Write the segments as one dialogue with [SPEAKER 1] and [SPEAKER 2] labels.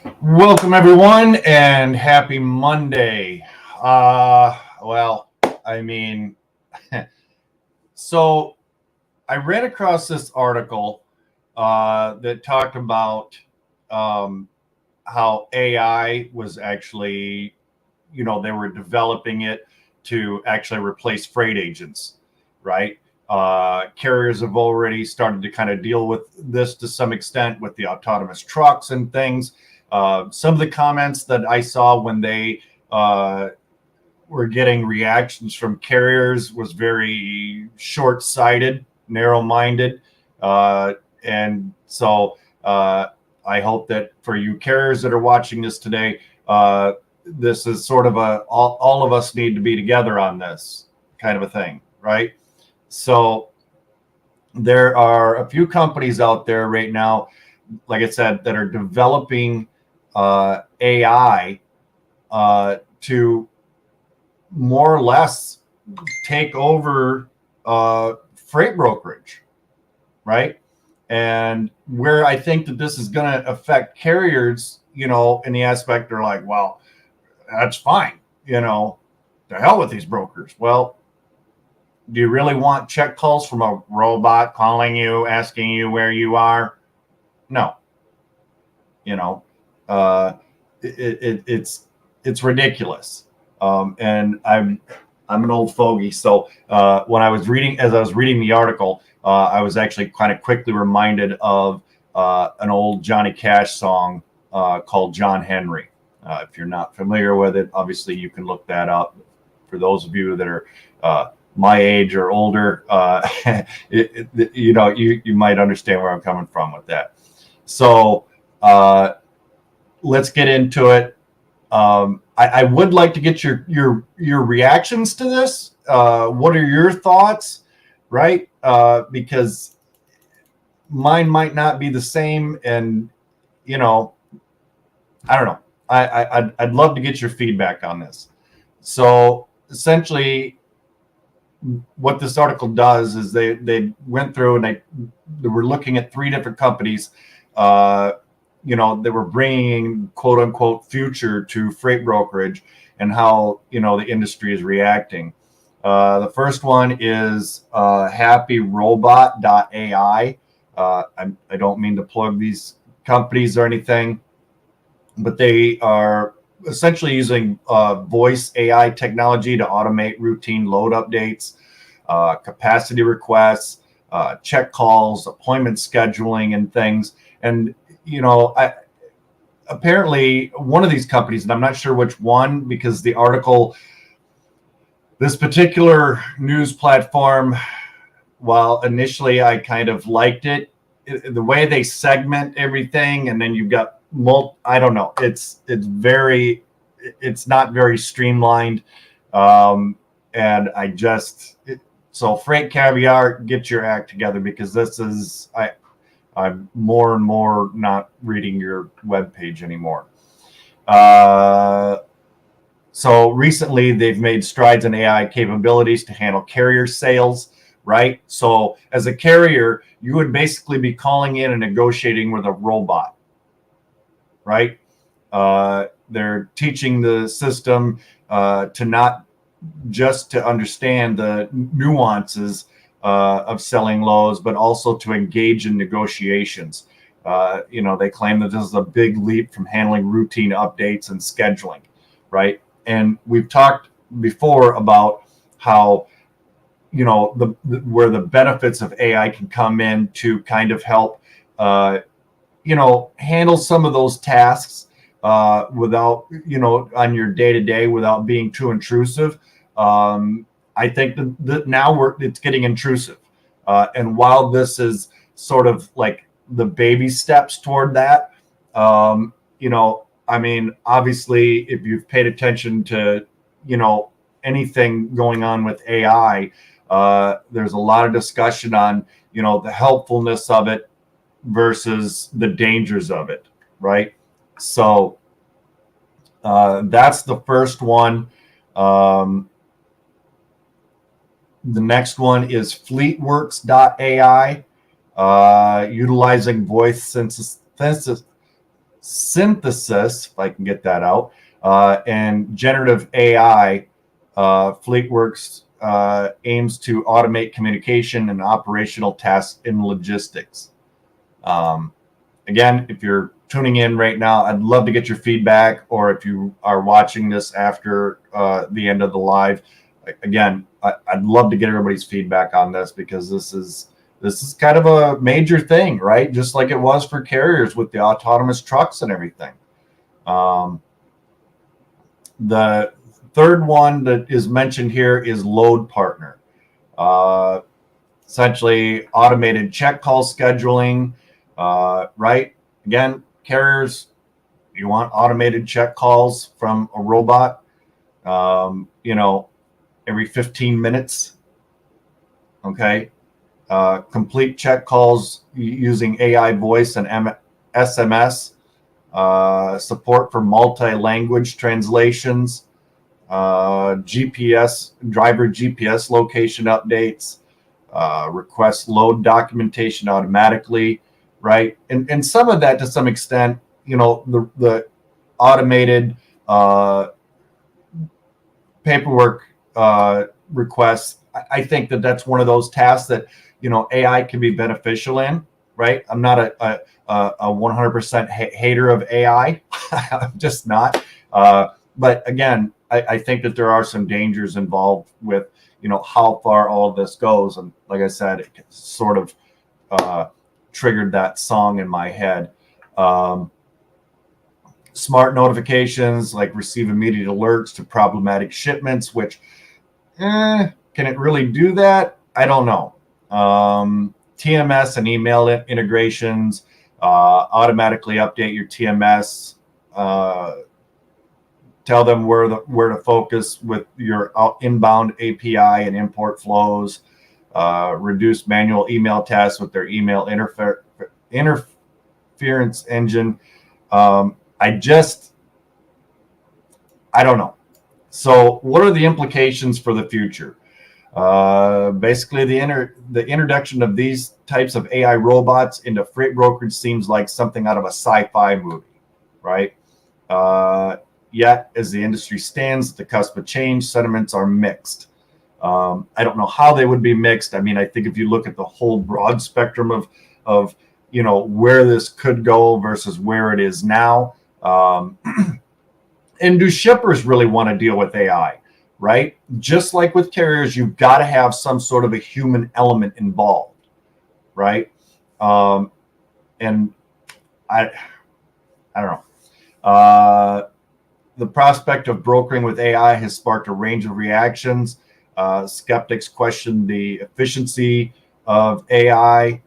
[SPEAKER 1] Welcome, everyone, and happy Monday. Well, I mean, so I ran across this article that talked about um, how AI was actually, they were developing it to actually replace freight agents, right? Carriers have already started to kind of deal with this to some extent with the autonomous trucks and things. Some of the comments that I saw when they uh, were getting reactions from carriers was very short-sighted, narrow-minded, uh, and so I hope that for you carriers that are watching this today, this is sort of a all of us need to be together on this kind of a thing, right? So there are a few companies out there right now, like I said, that are developing AI to more or less take over freight brokerage, right? And where I think that this is going to affect carriers, in the aspect they're like, well, that's fine, to hell with these brokers. Well, do you really want check calls from a robot calling you, asking you where you are? No, you know, uh, it's ridiculous. And I'm an old fogey, so when as I was reading the article, I was actually kind of quickly reminded of an old Johnny Cash song called John Henry. If you're not familiar with it, obviously you can look that up. For those of you that are my age or older, you might understand where I'm coming from with that. So let's get into it. I would like to get your reactions to this. What are your thoughts, right? Because mine might not be the same, and I don't know. I'd love to get your feedback on this. So essentially, what this article does is they went through and they were looking at three different companies. They were bringing quote unquote future to freight brokerage and how, the industry is reacting. The first one is happyrobot.ai. I don't mean to plug these companies or anything, but they are essentially using voice AI technology to automate routine load updates, capacity requests, check calls, appointment scheduling, and things. And apparently one of these companies, and I'm not sure which one, because the article, this particular news platform, while initially I kind of liked it, the way they segment everything, and then you've got I don't know, it's not very streamlined, and so Freight Caviar, get your act together, because this is I'm more and more not reading your webpage anymore. So recently, they've made strides in AI capabilities to handle carrier sales, right? So as a carrier, you would basically be calling in and negotiating with a robot, right? They're teaching the system to not just to understand the nuances of selling lows, but also to engage in negotiations. They claim that this is a big leap from handling routine updates and scheduling, right? And we've talked before about how, where the benefits of AI can come in to kind of help, handle some of those tasks without, on your day to day, without being too intrusive. I think that now it's getting intrusive. And while this is sort of like the baby steps toward that, obviously, if you've paid attention to, anything going on with AI, there's a lot of discussion on, the helpfulness of it versus the dangers of it, right? So that's the first one. The next one is fleetworks.ai, utilizing voice synthesis, if I can get that out, and generative AI. FleetWorks aims to automate communication and operational tasks in logistics. Again, if you're tuning in right now, I'd love to get your feedback, or if you are watching this after the end of the live, again, I'd love to get everybody's feedback on this, because this is kind of a major thing, right? Just like it was for carriers with the autonomous trucks and everything. The third one that is mentioned here is Load Partner. Essentially automated check call scheduling, right? Again, carriers, you want automated check calls from a robot, every 15 minutes. Okay. Complete check calls using AI voice and SMS, support for multi-language translations, GPS, driver GPS location updates, request load documentation automatically, right? And some of that, to some extent, the automated paperwork requests. I think that that's one of those tasks that AI can be beneficial in, right? I'm not a 100% hater of AI. I'm just not. But again, I think that there are some dangers involved with how far all of this goes. And like I said, it sort of triggered that song in my head. Smart notifications, like receive immediate alerts to problematic shipments, which can it really do that? I don't know. TMS and email integrations, automatically update your TMS, tell them where to focus with your inbound API and import flows, reduce manual email tasks with their email interference engine. I don't know. So what are the implications for the future? Basically, the introduction of these types of AI robots into freight brokerage seems like something out of a sci-fi movie, right? Yet, as the industry stands at the cusp of change, sentiments are mixed. I don't know how they would be mixed. I mean, I think if you look at the whole broad spectrum of where this could go versus where it is now, and do shippers really want to deal with AI? Right? Just like with carriers, you've got to have some sort of a human element involved, right? And I don't know. The prospect of brokering with AI has sparked a range of reactions. Skeptics question the efficiency of AI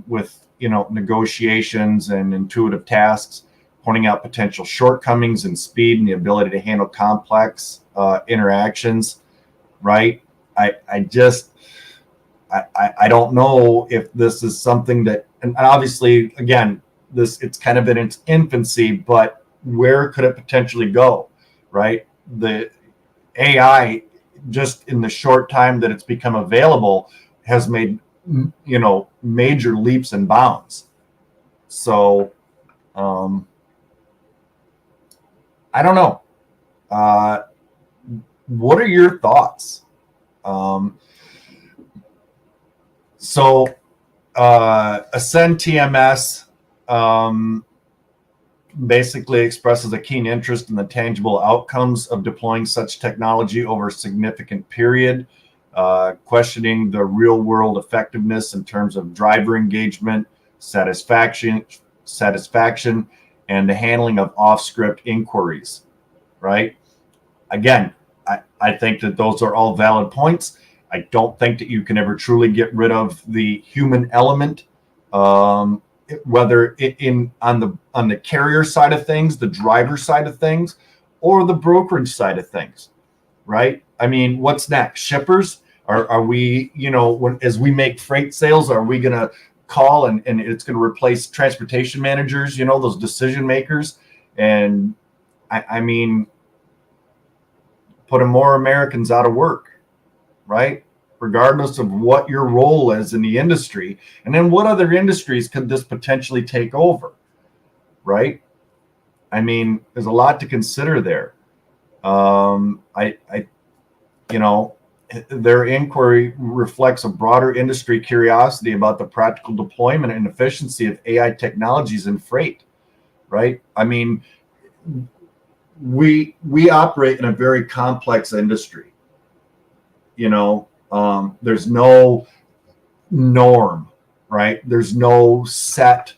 [SPEAKER 1] with negotiations and intuitive tasks, pointing out potential shortcomings in speed and the ability to handle complex interactions, right? I don't know if this is something that, and obviously, again, it's kind of in its infancy, but where could it potentially go, right? The AI, just in the short time that it's become available, has made major leaps and bounds. So I don't know. What are your thoughts? Ascend TMS basically expresses a keen interest in the tangible outcomes of deploying such technology over a significant period, questioning the real world effectiveness in terms of driver engagement, satisfaction, and the handling of off-script inquiries, right? Again, I think that those are all valid points. I don't think that you can ever truly get rid of the human element, whether on the carrier side of things, the driver side of things, or the brokerage side of things, right? I mean, what's next? Shippers? Are we, as we make freight sales, are we going to call and it's going to replace transportation managers, those decision makers? And I mean, putting more Americans out of work, right? Regardless of what your role is in the industry. And then what other industries could this potentially take over? right? I mean, there's a lot to consider there. You know, their inquiry reflects a broader industry curiosity about the practical deployment and efficiency of AI technologies in freight, right? I mean, we operate in a very complex industry. You know, there's no norm, right? There's no set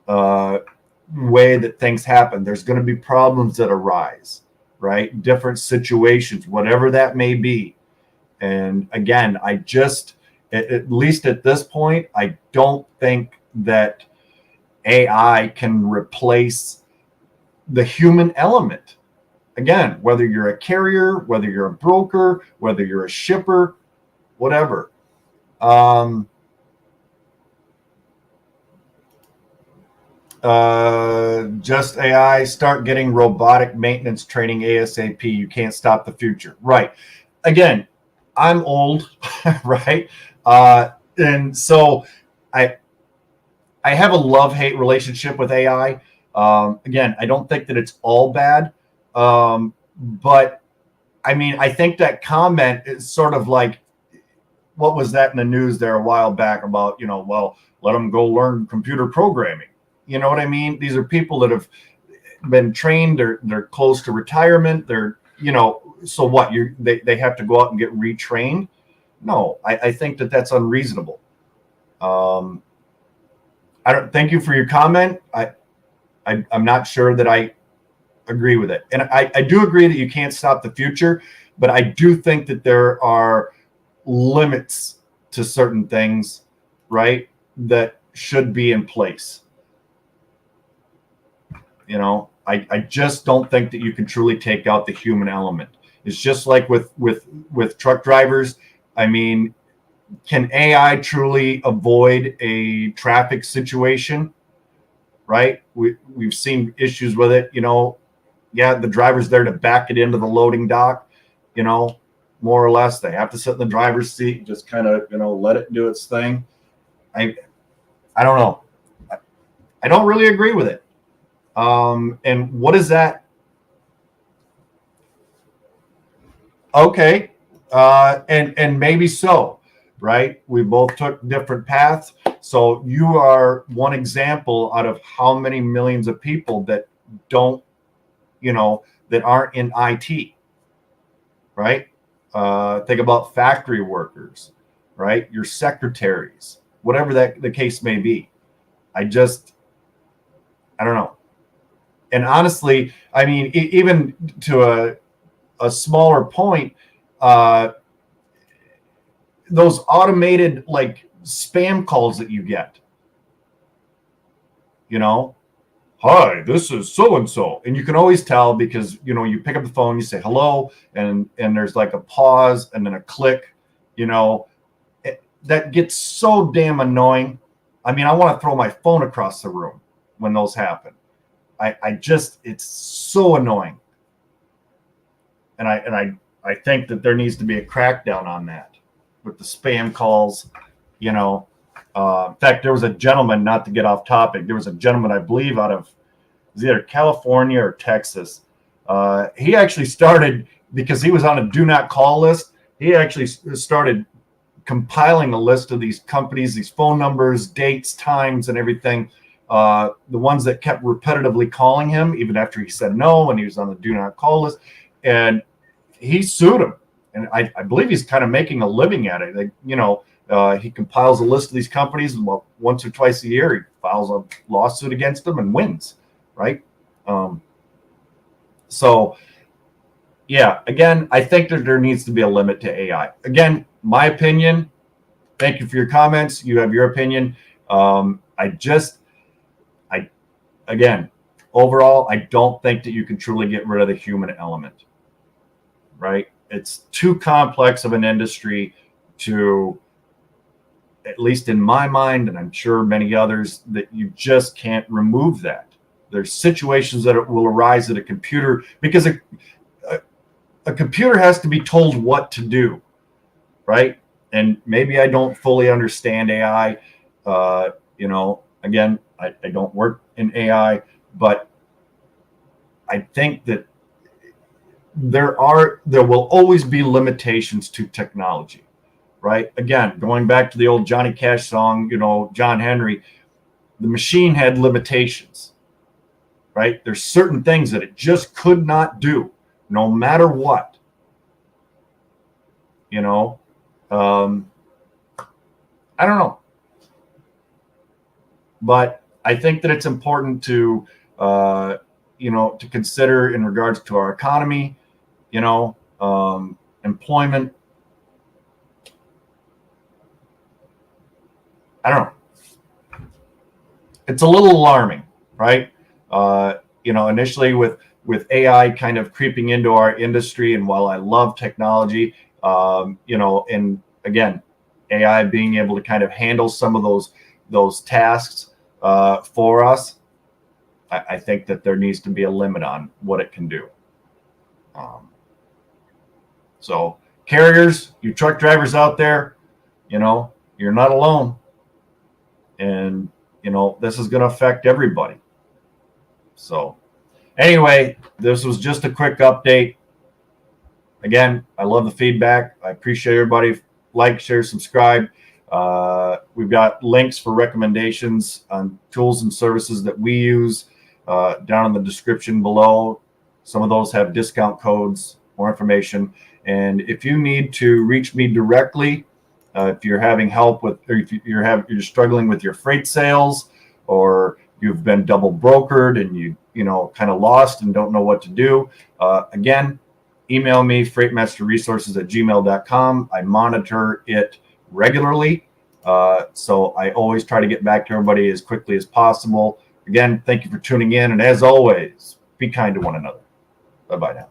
[SPEAKER 1] way that things happen. There's going to be problems that arise, right? Different situations, whatever that may be. And again, I just, at least at this point, I don't think that AI can replace the human element. Again, whether you're a carrier, whether you're a broker, whether you're a shipper, whatever. Just AI, start getting robotic maintenance training ASAP. You can't stop the future. Right. Again, I'm old, right? And so I have a love-hate relationship with AI. Again, I don't think that it's all bad. But I mean, I think that comment is sort of like, what was that in the news there a while back about, well, let them go learn computer programming. You know what I mean? These are people that have been trained. They're close to retirement. So what? They have to go out and get retrained? No, I think that that's unreasonable. I don't. Thank you for your comment. I'm not sure that I agree with it, and I do agree that you can't stop the future, but I do think that there are limits to certain things, right, that should be in place. I just don't think that you can truly take out the human element. It's just like with truck drivers. I mean, can AI truly avoid a traffic situation? Right? We've seen issues with it. Yeah, the driver's there to back it into the loading dock. More or less, they have to sit in the driver's seat, just kind of let it do its thing. I don't know. I don't really agree with it. And what is that? Okay. And maybe so, right? We both took different paths. So you are one example out of how many millions of people that don't, that aren't in IT, right? Think about factory workers, right? Your secretaries, whatever that the case may be. I don't know. And honestly, I mean, even to a smaller point, those automated like spam calls that you get, hi, this is so and so, and you can always tell because you pick up the phone, you say hello, and there's like a pause and then a click. That gets so damn annoying. I mean, I want to throw my phone across the room when those happen. It's so annoying. And I think that there needs to be a crackdown on that with the spam calls. In fact, there was a gentleman, not to get off topic, there was a gentleman, I believe, out of either California or Texas. He actually started, because he was on a do not call list, he actually started compiling a list of these companies, these phone numbers, dates, times, and everything. The ones that kept repetitively calling him, even after he said no, and he was on the do not call list. And he sued him. And I believe he's kind of making a living at it. He compiles a list of these companies, and once or twice a year, he files a lawsuit against them and wins, right? So, yeah, again, I think that there needs to be a limit to AI. Again, my opinion. Thank you for your comments. You have your opinion. Again, overall, I don't think that you can truly get rid of the human element, right? It's too complex of an industry to, at least in my mind, and I'm sure many others, that you just can't remove that. There's situations that will arise at a computer, because a computer has to be told what to do, right? And maybe I don't fully understand AI. Again, I don't work in AI, But I think that there will always be limitations to technology, right? Again, going back to the old Johnny Cash song, John Henry, the machine had limitations, right? There's certain things that it just could not do, no matter what. I don't know, but I think that it's important to to consider in regards to our economy, employment. I don't know. It's a little alarming, right? Initially with AI kind of creeping into our industry, and while I love technology, and again, AI being able to kind of handle some of those tasks for us, I think that there needs to be a limit on what it can do. So carriers, you truck drivers out there, you're not alone. And, this is going to affect everybody. So anyway, this was just a quick update. Again, I love the feedback. I appreciate everybody. Like, share, subscribe. We've got links for recommendations on tools and services that we use down in the description below. Some of those have discount codes, more information. And if you need to reach me directly, if you're having help with, or if you're struggling with your freight sales, or you've been double brokered and you kind of lost and don't know what to do, again, email me, freightmasterresources@gmail.com. I monitor it regularly, so I always try to get back to everybody as quickly as possible. Again, thank you for tuning in, and as always, be kind to one another. Bye-bye now.